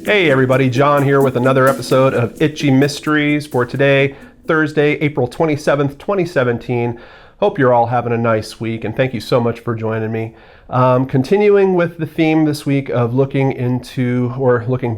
Hey everybody, John here with another episode of Itchy Mysteries for today, Thursday, April 27th, 2017. Hope you're all having a nice week, and thank you so much for joining me. Continuing with the theme this week of looking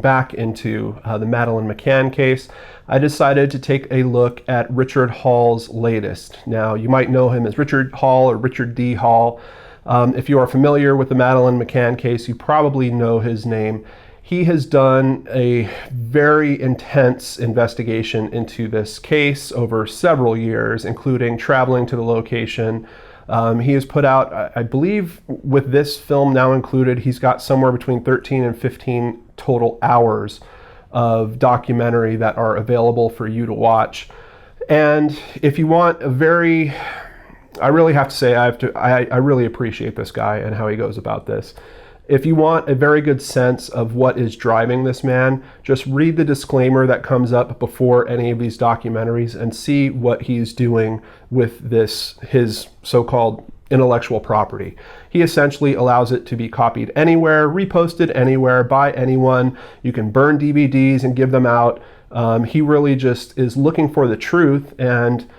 back into the Madeleine McCann case, I decided to take a look at Richard Hall's latest. Now, you might know him as Richard Hall or Richard D. Hall. If you are familiar with the Madeleine McCann case, you probably know his name. He has done a very intense investigation into this case over several years, including traveling to the location. He has put out, I believe with this film now included, he's got somewhere between 13 and 15 total hours of documentary that are available for you to watch. And if you want I really have to say, I really appreciate this guy and how he goes about this. If you want a very good sense of what is driving this man, just read the disclaimer that comes up before any of these documentaries and see what he's doing with his so-called intellectual property. He essentially allows it to be copied anywhere, reposted anywhere, by anyone. You can burn DVDs and give them out. He really just is looking for the truth, and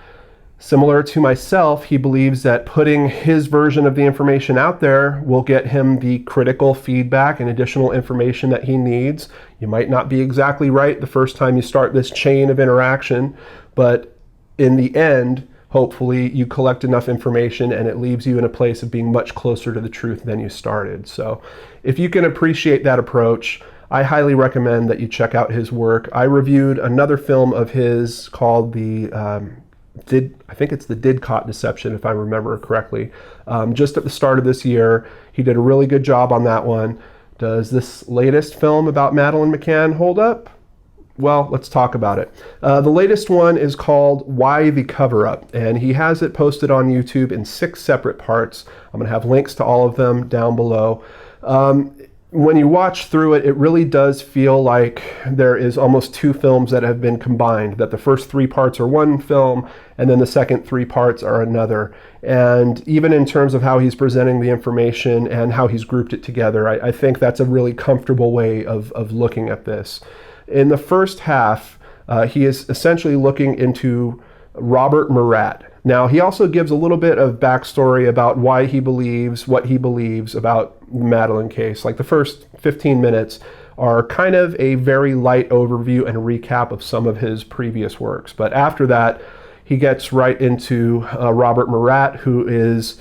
similar to myself, he believes that putting his version of the information out there will get him the critical feedback and additional information that he needs. You might not be exactly right the first time you start this chain of interaction, but in the end, hopefully you collect enough information and it leaves you in a place of being much closer to the truth than you started. So if you can appreciate that approach, I highly recommend that you check out his work. I reviewed another film of his called I think it's the Didcot Deception, if I remember correctly. Just at the start of this year, he did a really good job on that one. Does this latest film about Madeleine McCann hold up? Well, let's talk about it. The latest one is called Why the Cover-Up, and he has it posted on YouTube in 6 separate parts. I'm going to have links to all of them down below. When you watch through it, it really does feel like there is almost 2 films that have been combined, that the first 3 parts are one film, and then the second 3 parts are another. And even in terms of how he's presenting the information and how he's grouped it together, I think that's a really comfortable way of looking at this. In the first half, he is essentially looking into Robert Murat. Now, he also gives a little bit of backstory about why he believes what he believes about the Madeleine case. Like the first 15 minutes are kind of a very light overview and a recap of some of his previous works. But after that, he gets right into Robert Murat, who is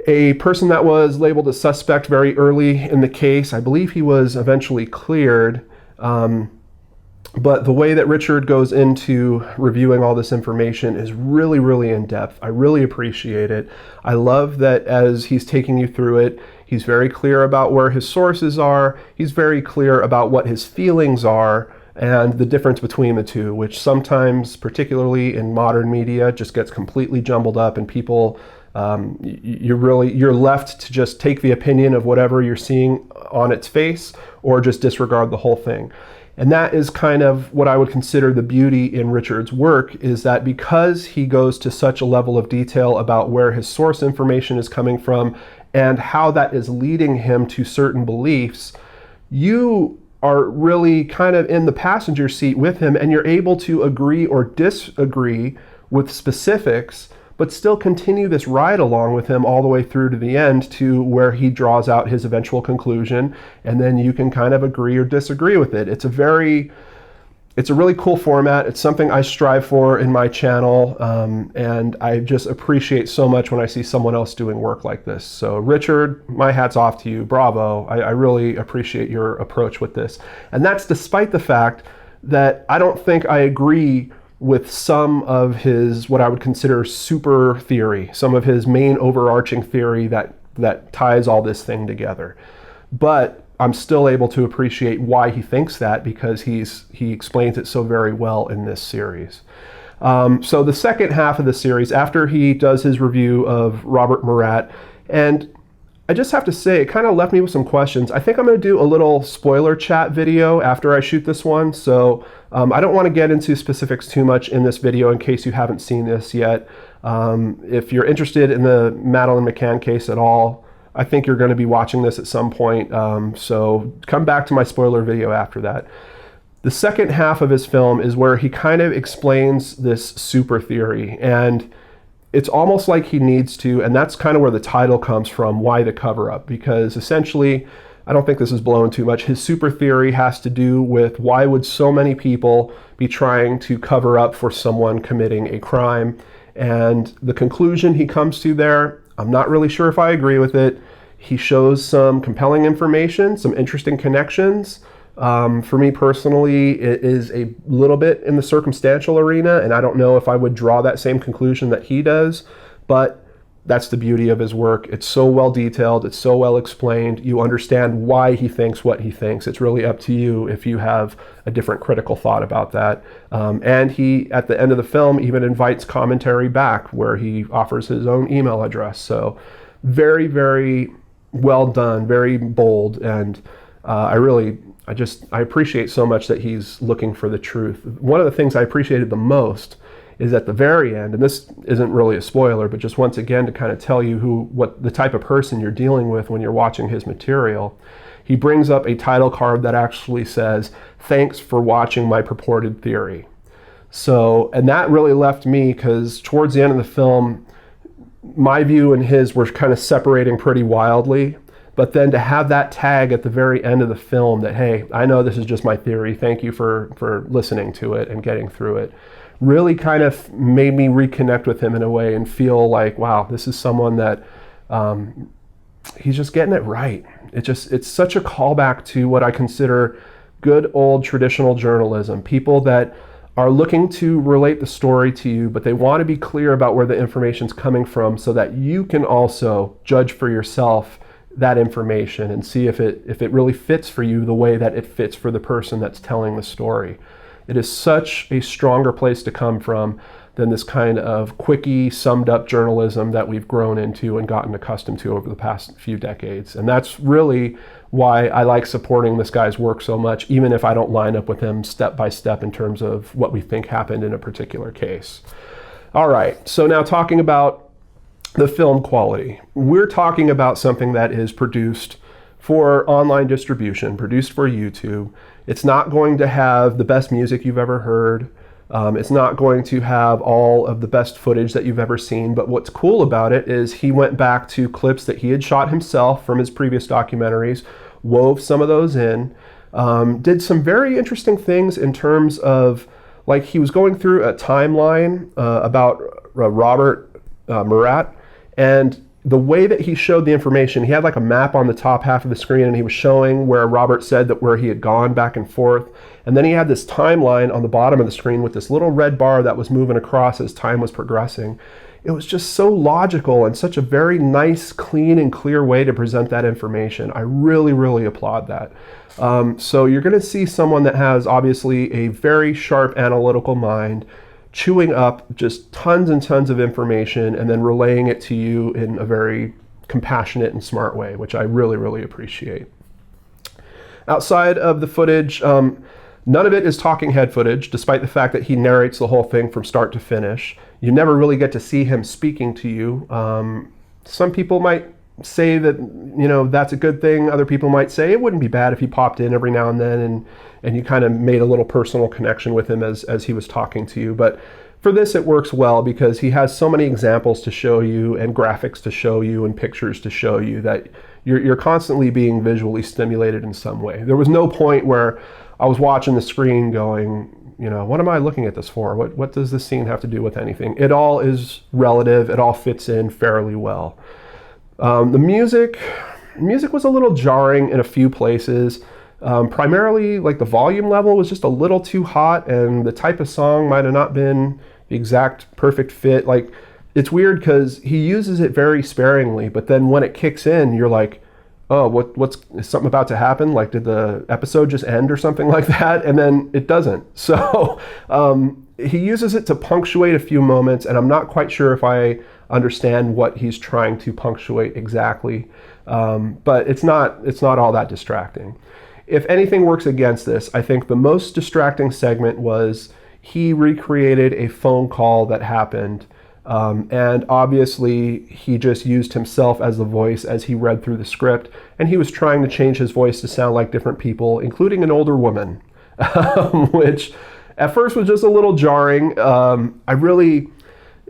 a person that was labeled a suspect very early in the case. I believe he was eventually cleared. But the way that Richard goes into reviewing all this information is really, really in-depth. I really appreciate it. I love that as he's taking you through it, he's very clear about where his sources are. He's very clear about what his feelings are and the difference between the two, which sometimes, particularly in modern media, just gets completely jumbled up, and people, you're left to just take the opinion of whatever you're seeing on its face or just disregard the whole thing. And that is kind of what I would consider the beauty in Richard's work, is that because he goes to such a level of detail about where his source information is coming from and how that is leading him to certain beliefs, you are really kind of in the passenger seat with him, and you're able to agree or disagree with specifics, but still continue this ride along with him all the way through to the end, to where he draws out his eventual conclusion, and then you can kind of agree or disagree with it. It's a really cool format. It's something I strive for in my channel, and I just appreciate so much when I see someone else doing work like this. So Richard, my hat's off to you. Bravo. I really appreciate your approach with this. And that's despite the fact that I don't think I agree with some of his, what I would consider super theory, some of his main overarching theory that ties all this thing together. But I'm still able to appreciate why he thinks that, because he explains it so very well in this series. So the second half of the series, after he does his review of Robert Murat, and I just have to say, it kind of left me with some questions. I think I'm going to do a little spoiler chat video after I shoot this one, so I don't want to get into specifics too much in this video in case you haven't seen this yet. If you're interested in the Madeleine McCann case at all, I think you're going to be watching this at some point, so come back to my spoiler video after that. The second half of his film is where he kind of explains this super theory, and it's almost like he needs to, and that's kind of where the title comes from, Why the Cover-Up, because essentially, I don't think this is blown too much, his super theory has to do with why would so many people be trying to cover up for someone committing a crime, and the conclusion he comes to there, I'm not really sure if I agree with it. He shows some compelling information, some interesting connections. For me personally, it is a little bit in the circumstantial arena, and I don't know if I would draw that same conclusion that he does, but that's the beauty of his work. It's so well detailed, it's so well explained, you understand why he thinks what he thinks. It's really up to you if you have a different critical thought about that. And he, at the end of the film, even invites commentary back where he offers his own email address. So very, very well done, very bold, and I appreciate so much that he's looking for the truth. One of the things I appreciated the most is at the very end, and this isn't really a spoiler, but just once again to kind of tell you what the type of person you're dealing with when you're watching his material, he brings up a title card that actually says, "Thanks for watching my purported theory." So, and that really left me, because towards the end of the film, my view and his were kind of separating pretty wildly. But then to have that tag at the very end of the film that, hey, I know this is just my theory, thank you for listening to it and getting through it, really kind of made me reconnect with him in a way and feel like, wow, this is someone that he's just getting it right. It's such a callback to what I consider good old traditional journalism. People that are looking to relate the story to you, but they want to be clear about where the information's coming from so that you can also judge for yourself that information and see if it really fits for you the way that it fits for the person that's telling the story. It is such a stronger place to come from than this kind of quickie, summed up journalism that we've grown into and gotten accustomed to over the past few decades. And that's really why I like supporting this guy's work so much, even if I don't line up with him step by step in terms of what we think happened in a particular case. All right, so now talking about the film quality. We're talking about something that is produced for online distribution, produced for YouTube. It's not going to have the best music you've ever heard. It's not going to have all of the best footage that you've ever seen, but what's cool about it is he went back to clips that he had shot himself from his previous documentaries, wove some of those in, did some very interesting things in terms of, like, he was going through a timeline about Robert Murat, and the way that he showed the information, he had like a map on the top half of the screen, and he was showing where Robert said that where he had gone back and forth. And then he had this timeline on the bottom of the screen with this little red bar that was moving across as time was progressing. It was just so logical and such a very nice, clean, and clear way to present that information. I really, really applaud that. So you're going to see someone that has obviously a very sharp analytical mind, chewing up just tons and tons of information and then relaying it to you in a very compassionate and smart way, which I really, really appreciate. Outside of the footage, none of it is talking head footage, despite the fact that he narrates the whole thing from start to finish. You never really get to see him speaking to you. Some people might say that, you know, that's a good thing. Other people might say it wouldn't be bad if he popped in every now and then and you kind of made a little personal connection with him as he was talking to you. But for this, it works well because he has so many examples to show you and graphics to show you and pictures to show you that you're constantly being visually stimulated in some way. There was no point where I was watching the screen going, you know, what am I looking at this for? What does this scene have to do with anything? It all is relative. It all fits in fairly well. The music was a little jarring in a few places. Primarily, like, the volume level was just a little too hot, and the type of song might have not been the exact perfect fit. Like, it's weird because he uses it very sparingly, but then when it kicks in, you're like, oh, is something about to happen? Like, did the episode just end or something like that? And then it doesn't. So he uses it to punctuate a few moments, and I'm not quite sure if I understand what he's trying to punctuate exactly, but it's not all that distracting. If anything works against this, I think the most distracting segment was he recreated a phone call that happened And obviously, he just used himself as the voice as he read through the script, and he was trying to change his voice to sound like different people, including an older woman, which at first was just a little jarring.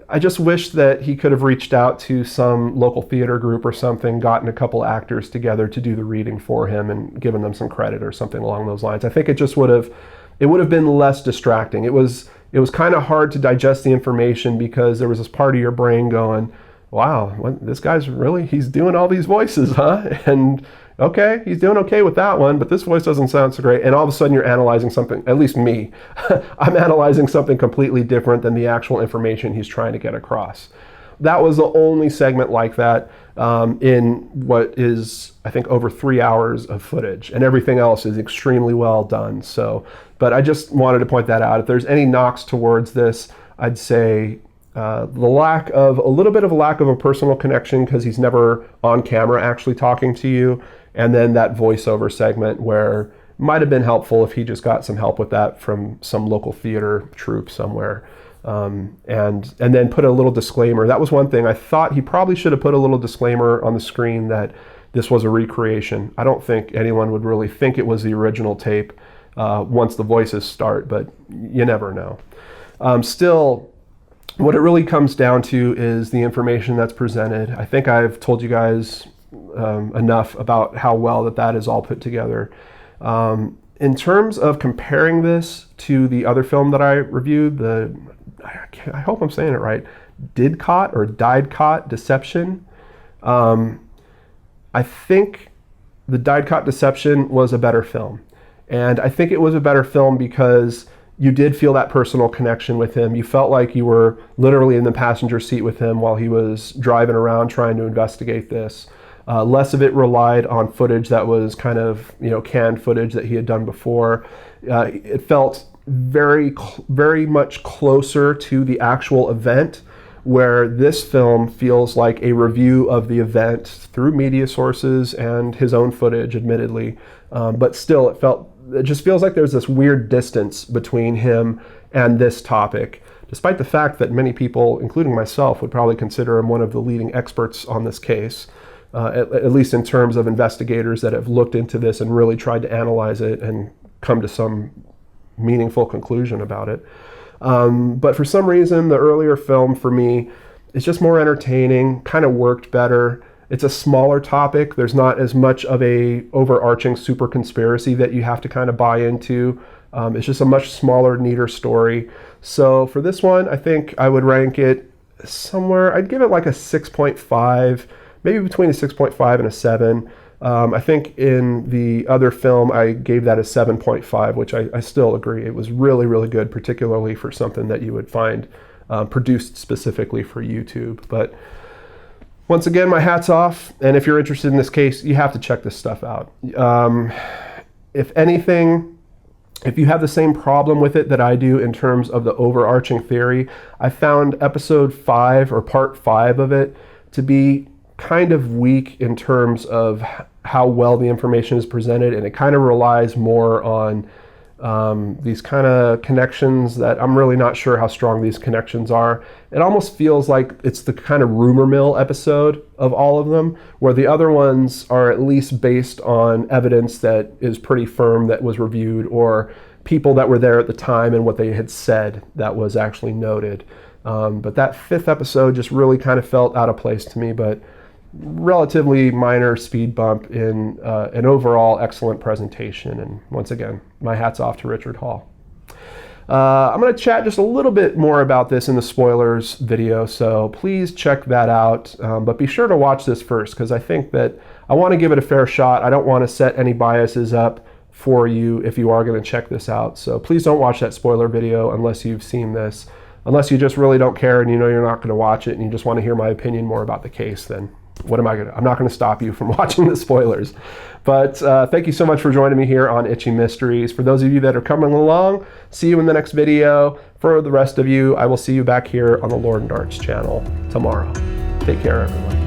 I just wish that he could have reached out to some local theater group or something, gotten a couple actors together to do the reading for him and given them some credit or something along those lines. I think it just would have been less distracting. It was kind of hard to digest the information because there was this part of your brain going, wow, this guy's he's doing all these voices, huh? And okay, he's doing okay with that one, but this voice doesn't sound so great. And all of a sudden you're analyzing something, at least me, I'm analyzing something completely different than the actual information he's trying to get across. That was the only segment like that in what is, I think, over 3 hours of footage, and everything else is extremely well done. So, but I just wanted to point that out. If there's any knocks towards this, I'd say a little bit of a lack of a personal connection because he's never on camera actually talking to you. And then that voiceover segment where it might have been helpful if he just got some help with that from some local theater troupe somewhere. And then put a little disclaimer. That was one thing. I thought he probably should have put a little disclaimer on the screen that this was a recreation. I don't think anyone would really think it was the original tape once the voices start, but you never know. Still, what it really comes down to is the information that's presented. I think I've told you guys enough about how well that is all put together. In terms of comparing this to the other film that I reviewed, I hope I'm saying it right, Didcot Deception. I think the Didcot Deception was a better film. And I think it was a better film because you did feel that personal connection with him. You felt like you were literally in the passenger seat with him while he was driving around trying to investigate this. Less of it relied on footage that was kind of, canned footage that he had done before. It felt very, very much closer to the actual event, where this film feels like a review of the event through media sources and his own footage, admittedly. But still, it just feels like there's this weird distance between him and this topic, despite the fact that many people, including myself, would probably consider him one of the leading experts on this case, at least in terms of investigators that have looked into this and really tried to analyze it and come to some meaningful conclusion about it. But for some reason, the earlier film for me is just more entertaining, kind of worked better. It's a smaller topic. There's not as much of a overarching super conspiracy that you have to kind of buy into. It's just a much smaller, neater story. So for this one, I think I would rank it somewhere, I'd give it like a 6.5, maybe between a 6.5 and a 7. I think in the other film, I gave that a 7.5, which I still agree. It was really, really good, particularly for something that you would find produced specifically for YouTube. But once again, my hat's off. And if you're interested in this case, you have to check this stuff out. If anything, if you have the same problem with it that I do in terms of the overarching theory, I found episode 5 or part 5 of it to be kind of weak in terms of how well the information is presented, and it kind of relies more on these kind of connections that I'm really not sure how strong these connections are. It almost feels like it's the kind of rumor mill episode of all of them, where the other ones are at least based on evidence that is pretty firm that was reviewed, or people that were there at the time and what they had said that was actually noted. But that 5th episode just really kind of felt out of place to me, but relatively minor speed bump in an overall excellent presentation. And once again, my hat's off to Richard Hall. I'm going to chat just a little bit more about this in the spoilers video, so please check that out. But be sure to watch this first, because I think that I want to give it a fair shot. I don't want to set any biases up for you if you are going to check this out. So please don't watch that spoiler video unless you've seen this. Unless you just really don't care and you know you're not going to watch it and you just want to hear my opinion more about the case, then what am I going to do? I'm not going to stop you from watching the spoilers. But thank you so much for joining me here on Itchy Mysteries. For those of you that are coming along, see you in the next video. For the rest of you, I will see you back here on the Lord and Darts channel tomorrow. Take care, everyone.